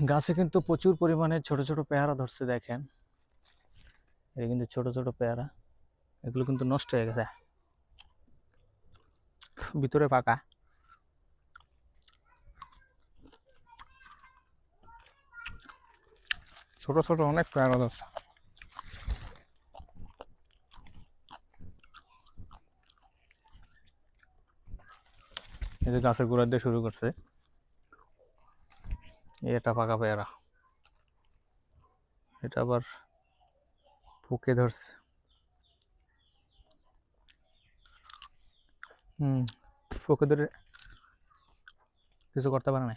গাছে কিন্তু প্রচুর পরিমাণে ছোট ছোট পেয়ারা ধরছে, দেখেন। এটা কিন্তু ছোট ছোট পেয়ারা, এগুলো কিন্তু নষ্ট হয়ে গেছে, ভিতরে ফাঁকা। ছোট ছোট অনেক পেয়ারা ধরছে। এই যে গাছের গোড়া দিয়ে শুরু করছে, এটা পাকা পেয়ারা, এটা আবার পোকে ধরছে। পোকে ধরে কিছু করতে পারে না।